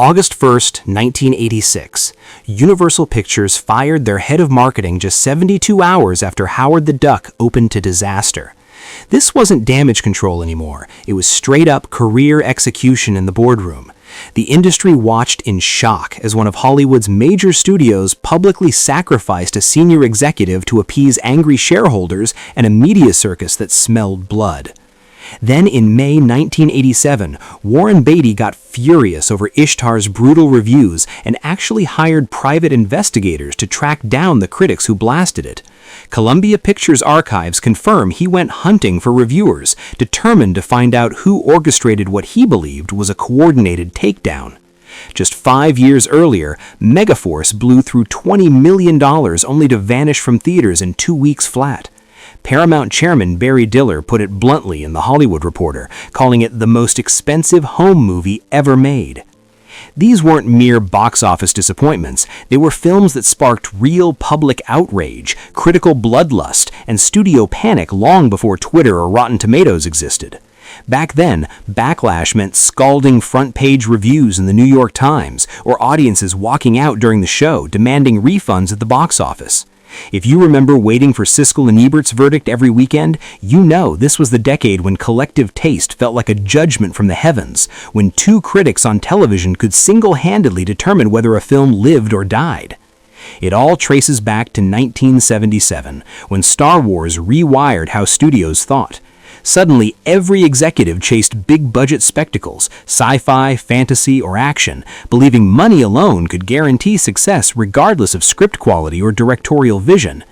August 1st, 1986, Universal Pictures fired their head of marketing just 72 hours after Howard the Duck opened to disaster. This wasn't damage control anymore, it was straight-up career execution in the boardroom. The industry watched in shock as one of Hollywood's major studios publicly sacrificed a senior executive to appease angry shareholders and a media circus that smelled blood. Then in May 1987, Warren Beatty got furious over Ishtar's brutal reviews and actually hired private investigators to track down the critics who blasted it. Columbia Pictures archives confirm he went hunting for reviewers, determined to find out who orchestrated what he believed was a coordinated takedown. Just 5 years earlier, Megaforce blew through $20 million only to vanish from theaters in 2 weeks flat. Paramount chairman Barry Diller put it bluntly in The Hollywood Reporter, calling it the most expensive home movie ever made. These weren't mere box office disappointments, they were films that sparked real public outrage, critical bloodlust, and studio panic long before Twitter or Rotten Tomatoes existed. Back then, backlash meant scalding front-page reviews in the New York Times, or audiences walking out during the show demanding refunds at the box office. If you remember waiting for Siskel and Ebert's verdict every weekend, you know this was the decade when collective taste felt like a judgment from the heavens, when two critics on television could single-handedly determine whether a film lived or died. It all traces back to 1977, when Star Wars rewired how studios thought. Suddenly, every executive chased big-budget spectacles, sci-fi, fantasy, or action, believing money alone could guarantee success regardless of script quality or directorial vision.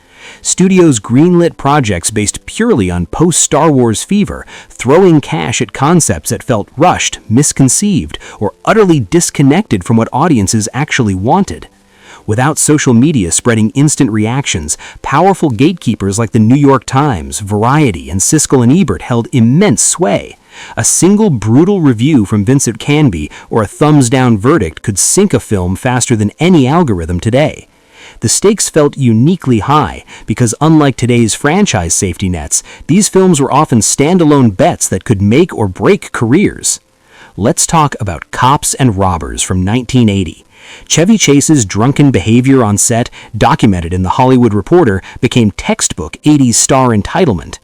Studios greenlit projects based purely on post-Star Wars fever, throwing cash at concepts that felt rushed, misconceived, or utterly disconnected from what audiences actually wanted. Without social media spreading instant reactions, powerful gatekeepers like the New York Times, Variety, and Siskel and Ebert held immense sway. A single brutal review from Vincent Canby or a thumbs-down verdict could sink a film faster than any algorithm today. The stakes felt uniquely high because, unlike today's franchise safety nets, these films were often standalone bets that could make or break careers. Let's talk about Cops and Robbers from 1980. Chevy Chase's drunken behavior on set, documented in The Hollywood Reporter, became textbook 80s star Entitlement.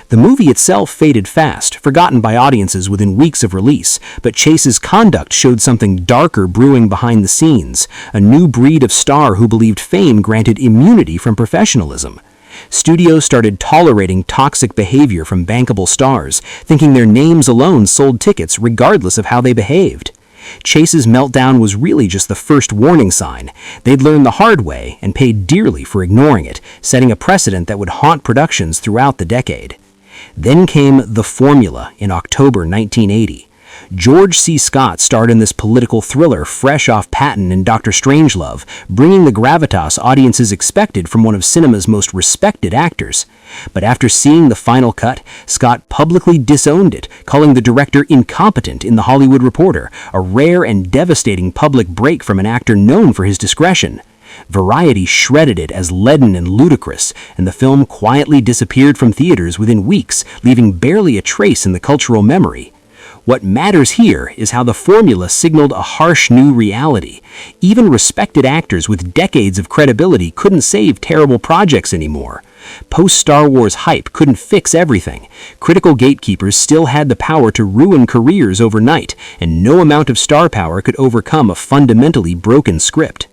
The movie itself faded fast, forgotten by audiences within weeks of release, but Chase's conduct showed something darker brewing behind the scenes, a new breed of star who believed fame granted immunity from professionalism. Studios started tolerating toxic behavior from bankable stars, thinking their names alone sold tickets regardless of how they behaved. Chase's meltdown was really just the first warning sign. They'd learned the hard way and paid dearly for ignoring it, setting a precedent that would haunt productions throughout the decade. Then came The Formula in October 1980. George C. Scott starred in this political thriller fresh off Patton and Dr. Strangelove, bringing the gravitas audiences expected from one of cinema's most respected actors. But after seeing the final cut, Scott publicly disowned it, calling the director incompetent in The Hollywood Reporter, a rare and devastating public break from an actor known for his discretion. Variety shredded it as leaden and ludicrous, and the film quietly disappeared from theaters within weeks, leaving barely a trace in the cultural memory. What matters here is how The Formula signaled a harsh new reality. Even respected actors with decades of credibility couldn't save terrible projects anymore. Post-Star Wars hype couldn't fix everything. Critical gatekeepers still had the power to ruin careers overnight, and no amount of star power could overcome a fundamentally broken script.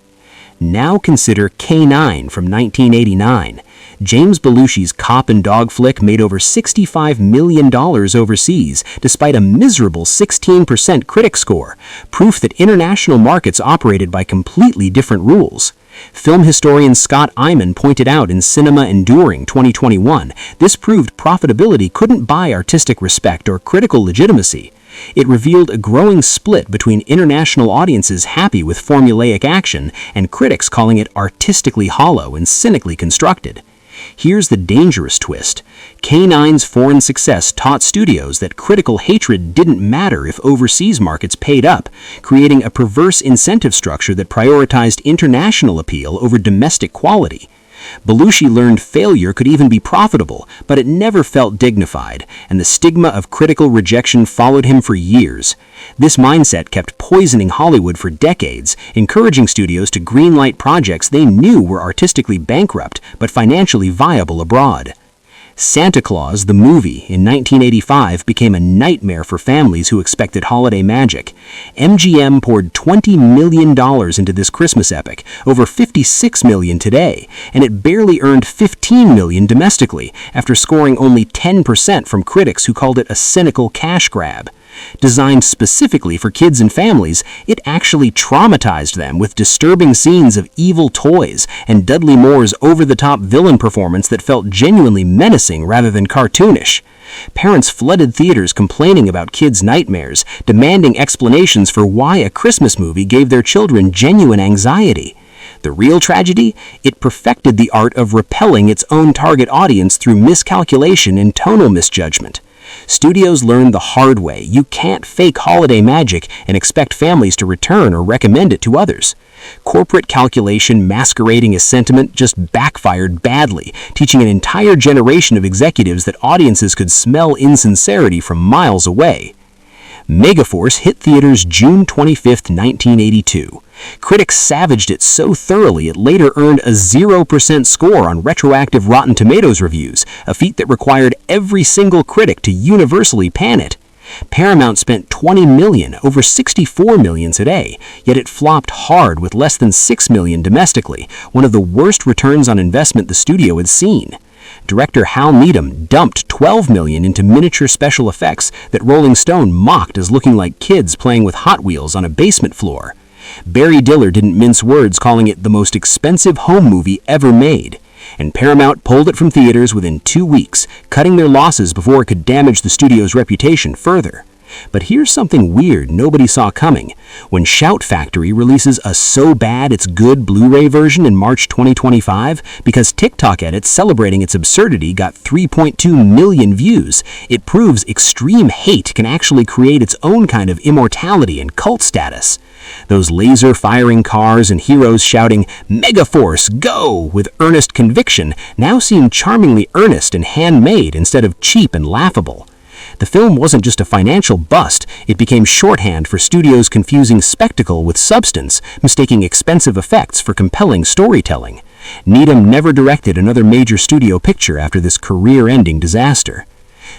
Now consider K-9 from 1989. James Belushi's cop and dog flick made over $65 million overseas, despite a miserable 16% critic score, proof that international markets operated by completely different rules. Film historian Scott Eyman pointed out in Cinema Enduring 2021, this proved profitability couldn't buy artistic respect or critical legitimacy. It revealed a growing split between international audiences happy with formulaic action and critics calling it artistically hollow and cynically constructed. Here's the dangerous twist. K-9's foreign success taught studios that critical hatred didn't matter if overseas markets paid up, creating a perverse incentive structure that prioritized international appeal over domestic quality. Belushi learned failure could even be profitable, but it never felt dignified, and the stigma of critical rejection followed him for years. This mindset kept poisoning Hollywood for decades, encouraging studios to greenlight projects they knew were artistically bankrupt but financially viable abroad. Santa Claus, the movie, in 1985 became a nightmare for families who expected holiday magic. MGM poured $20 million into this Christmas epic, over $56 million today, and it barely earned $15 million domestically, after scoring only 10% from critics who called it a cynical cash grab. Designed specifically for kids and families, it actually traumatized them with disturbing scenes of evil toys and Dudley Moore's over-the-top villain performance that felt genuinely menacing rather than cartoonish. Parents flooded theaters complaining about kids' nightmares, demanding explanations for why a Christmas movie gave their children genuine anxiety. The real tragedy? It perfected the art of repelling its own target audience through miscalculation and tonal misjudgment. Studios learned the hard way you can't fake holiday magic and expect families to return or recommend it to others. Corporate calculation masquerading as sentiment just backfired badly, teaching an entire generation of executives that audiences could smell insincerity from miles away. Megaforce hit theaters June 25, 1982. Critics savaged it so thoroughly it later earned a 0% score on retroactive Rotten Tomatoes reviews, a feat that required every single critic to universally pan it. Paramount spent $20 million, over $64 million today, yet it flopped hard with less than $6 million domestically, one of the worst returns on investment the studio had seen. Director Hal Needham dumped $12 million into miniature special effects that Rolling Stone mocked as looking like kids playing with Hot Wheels on a basement floor. Barry Diller didn't mince words, calling it the most expensive home movie ever made. And Paramount pulled it from theaters within 2 weeks, cutting their losses before it could damage the studio's reputation further. But here's something weird nobody saw coming. When Shout Factory releases a So Bad It's Good Blu-ray version in March 2025, because TikTok edits celebrating its absurdity got 3.2 million views, it proves extreme hate can actually create its own kind of immortality and cult status. Those laser-firing cars and heroes shouting, "Megaforce, go!" with earnest conviction now seem charmingly earnest and handmade instead of cheap and laughable. The film wasn't just a financial bust, it became shorthand for studios confusing spectacle with substance, mistaking expensive effects for compelling storytelling. Needham never directed another major studio picture after this career-ending disaster.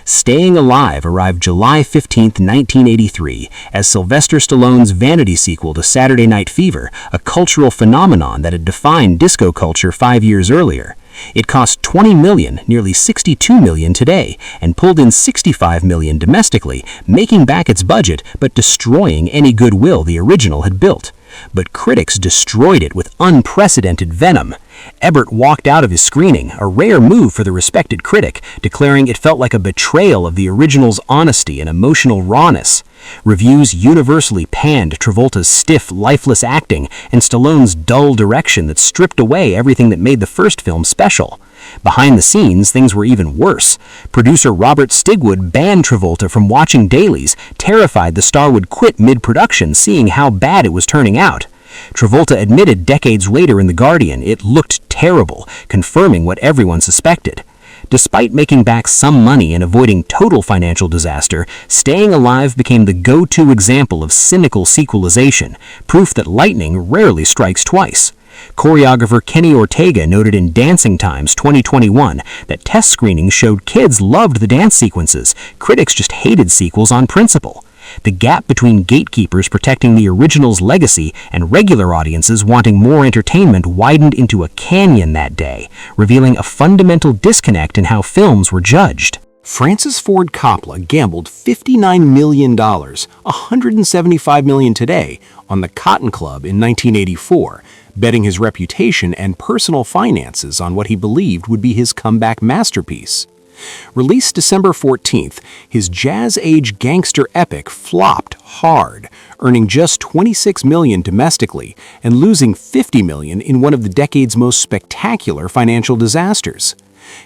Staying Alive arrived July 15, 1983, as Sylvester Stallone's Vanity sequel to Saturday Night Fever, a cultural phenomenon that had defined disco culture 5 years earlier. It cost $20 million, nearly $62 million today, and pulled in $65 million domestically, making back its budget but destroying any goodwill the original had built. But critics destroyed it with unprecedented venom. Ebert walked out of his screening, a rare move for the respected critic, declaring it felt like a betrayal of the original's honesty and emotional rawness. Reviews universally panned Travolta's stiff, lifeless acting and Stallone's dull direction that stripped away everything that made the first film special. Behind the scenes, things were even worse. Producer Robert Stigwood banned Travolta from watching dailies, terrified the star would quit mid-production seeing how bad it was turning out. Travolta admitted decades later in The Guardian it looked terrible, confirming what everyone suspected. Despite making back some money and avoiding total financial disaster, Staying Alive became the go-to example of cynical sequelization, proof that lightning rarely strikes twice. Choreographer Kenny Ortega noted in Dancing Times 2021 that test screenings showed kids loved the dance sequences, critics just hated sequels on principle. The gap between gatekeepers protecting the original's legacy and regular audiences wanting more entertainment widened into a canyon that day, revealing a fundamental disconnect in how films were judged. Francis Ford Coppola gambled $59 million, $175 million today, on The Cotton Club in 1984, betting his reputation and personal finances on what he believed would be his comeback masterpiece. Released December 14th, his jazz-age gangster epic flopped hard, earning just $26 million domestically and losing $50 million in one of the decade's most spectacular financial disasters.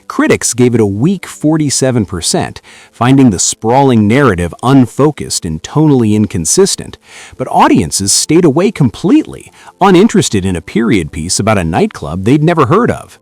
Critics gave it a weak 47%, finding the sprawling narrative unfocused and tonally inconsistent, but audiences stayed away completely, uninterested in a period piece about a nightclub they'd never heard of.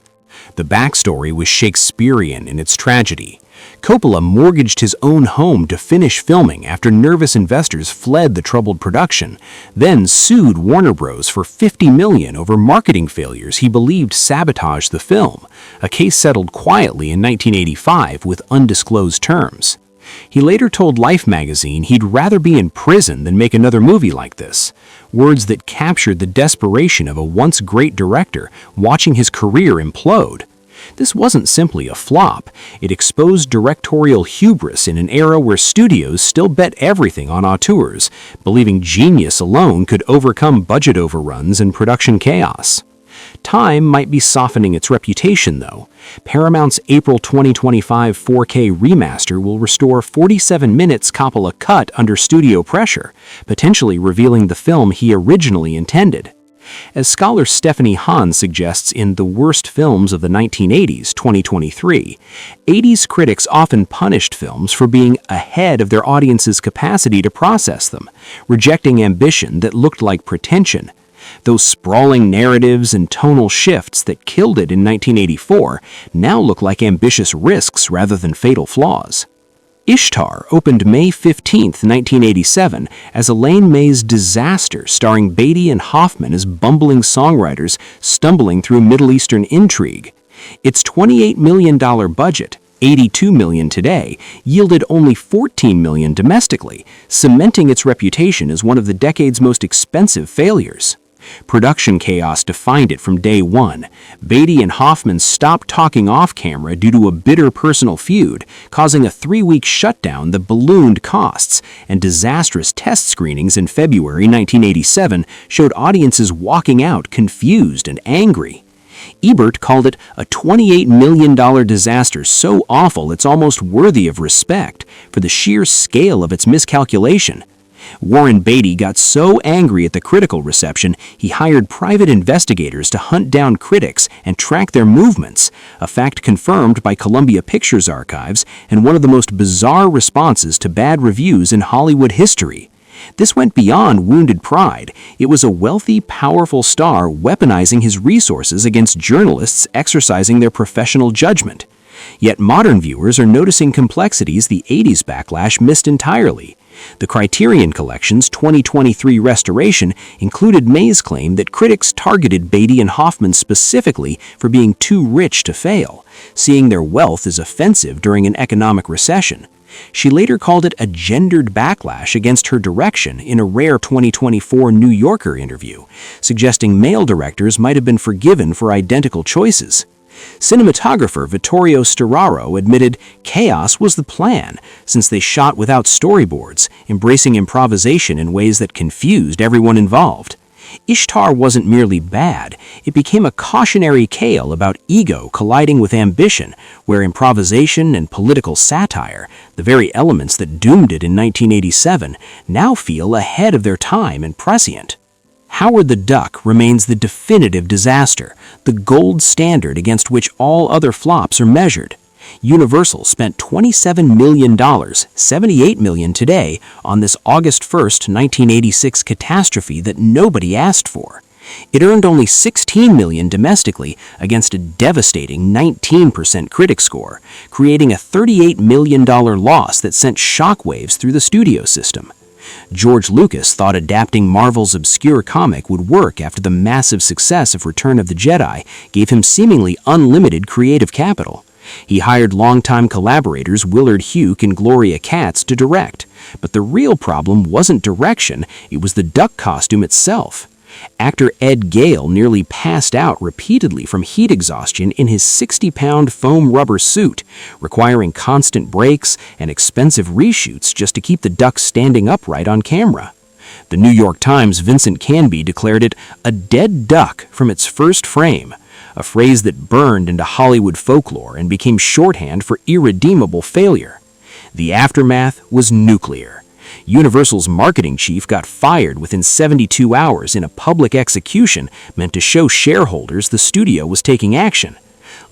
The backstory was Shakespearean in its tragedy. Coppola mortgaged his own home to finish filming after nervous investors fled the troubled production, then sued Warner Bros. For $50 million over marketing failures he believed sabotaged the film, a case settled quietly in 1985 with undisclosed terms. He later told Life magazine he'd rather be in prison than make another movie like this, words that captured the desperation of a once great director watching his career implode. This wasn't simply a flop, it exposed directorial hubris in an era where studios still bet everything on auteurs, believing genius alone could overcome budget overruns and production chaos. Time might be softening its reputation, though. Paramount's April 2025 4K remaster will restore 47 minutes Coppola cut under studio pressure, potentially revealing the film he originally intended. As scholar Stephanie Hahn suggests in The Worst Films of the 1980s, 2023, 80s critics often punished films for being ahead of their audience's capacity to process them, rejecting ambition that looked like pretension. Those sprawling narratives and tonal shifts that killed it in 1984 now look like ambitious risks rather than fatal flaws. Ishtar opened May 15, 1987, as Elaine May's disaster starring Beatty and Hoffman as bumbling songwriters stumbling through Middle Eastern intrigue. Its $28 million budget, $82 million today, yielded only $14 million domestically, cementing its reputation as one of the decade's most expensive failures. Production chaos defined it from day one. Beatty and Hoffman stopped talking off-camera due to a bitter personal feud, causing a 3-week shutdown that ballooned costs, and disastrous test screenings in February 1987 showed audiences walking out confused and angry. Ebert called it a $28 million disaster so awful it's almost worthy of respect for the sheer scale of its miscalculation. Warren Beatty got so angry at the critical reception, he hired private investigators to hunt down critics and track their movements, a fact confirmed by Columbia Pictures archives and one of the most bizarre responses to bad reviews in Hollywood history. This went beyond wounded pride. It was a wealthy, powerful star weaponizing his resources against journalists exercising their professional judgment. Yet modern viewers are noticing complexities the 80s backlash missed entirely. The Criterion Collection's 2023 restoration included May's claim that critics targeted Beatty and Hoffman specifically for being too rich to fail, seeing their wealth as offensive during an economic recession. She later called it a gendered backlash against her direction in a rare 2024 New Yorker interview, suggesting male directors might have been forgiven for identical choices. Cinematographer Vittorio Storaro admitted chaos was the plan, since they shot without storyboards, embracing improvisation in ways that confused everyone involved. Ishtar wasn't merely bad, it became a cautionary tale about ego colliding with ambition, where improvisation and political satire, the very elements that doomed it in 1987, now feel ahead of their time and prescient. Howard the Duck remains the definitive disaster, the gold standard against which all other flops are measured. Universal spent $27 million, $78 million today, on this August 1, 1986 catastrophe that nobody asked for. It earned only $16 million domestically against a devastating 19% critic score, creating a $38 million loss that sent shockwaves through the studio system. George Lucas thought adapting Marvel's obscure comic would work after the massive success of Return of the Jedi gave him seemingly unlimited creative capital. He hired longtime collaborators Willard Huyck and Gloria Katz to direct, but the real problem wasn't direction, it was the duck costume itself. Actor Ed Gale nearly passed out repeatedly from heat exhaustion in his 60-pound foam rubber suit, requiring constant breaks and expensive reshoots just to keep the duck standing upright on camera. The New York Times' Vincent Canby declared it a dead duck from its first frame, a phrase that burned into Hollywood folklore and became shorthand for irredeemable failure. The aftermath was nuclear. Universal's marketing chief got fired within 72 hours in a public execution meant to show shareholders the studio was taking action.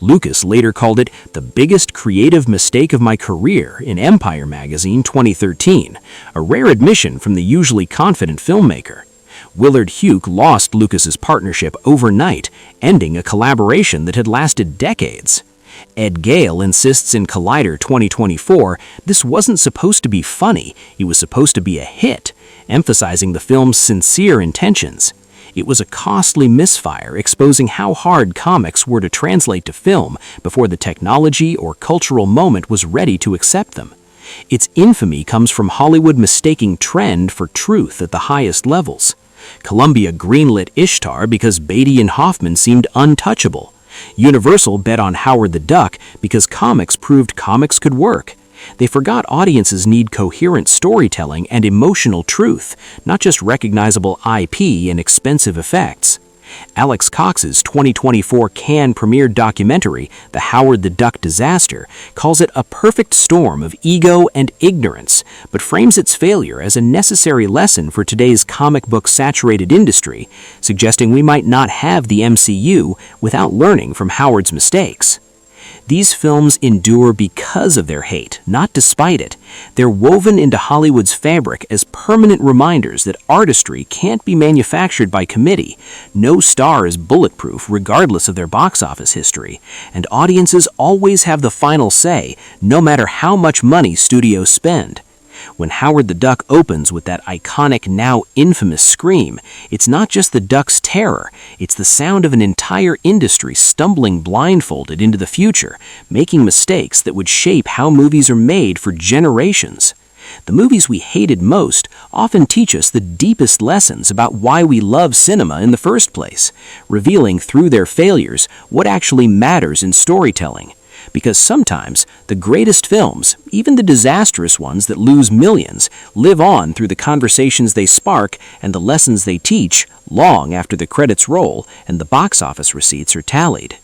Lucas later called it the biggest creative mistake of my career in Empire magazine 2013, a rare admission from the usually confident filmmaker. Willard Huyck lost Lucas's partnership overnight, ending a collaboration that had lasted decades. Ed Gale insists in Collider 2024 this wasn't supposed to be funny, it was supposed to be a hit, emphasizing the film's sincere intentions. It was a costly misfire, exposing how hard comics were to translate to film before the technology or cultural moment was ready to accept them. Its infamy comes from Hollywood mistaking trend for truth at the highest levels. Columbia greenlit Ishtar because Beatty and Hoffman seemed untouchable. Universal bet on Howard the Duck because comics proved comics could work. They forgot audiences need coherent storytelling and emotional truth, not just recognizable IP and expensive effects. Alex Cox's 2024 Cannes premiered documentary, The Howard the Duck Disaster, calls it a perfect storm of ego and ignorance, but frames its failure as a necessary lesson for today's comic book-saturated industry, suggesting we might not have the MCU without learning from Howard's mistakes. These films endure because of their hate, not despite it. They're woven into Hollywood's fabric as permanent reminders that artistry can't be manufactured by committee. No star is bulletproof regardless of their box office history, and audiences always have the final say, no matter how much money studios spend. When Howard the Duck opens with that iconic, now infamous scream, it's not just the duck's terror, it's the sound of an entire industry stumbling blindfolded into the future, making mistakes that would shape how movies are made for generations. The movies we hated most often teach us the deepest lessons about why we love cinema in the first place, revealing through their failures what actually matters in storytelling. Because sometimes the greatest films, even the disastrous ones that lose millions, live on through the conversations they spark and the lessons they teach long after the credits roll and the box office receipts are tallied.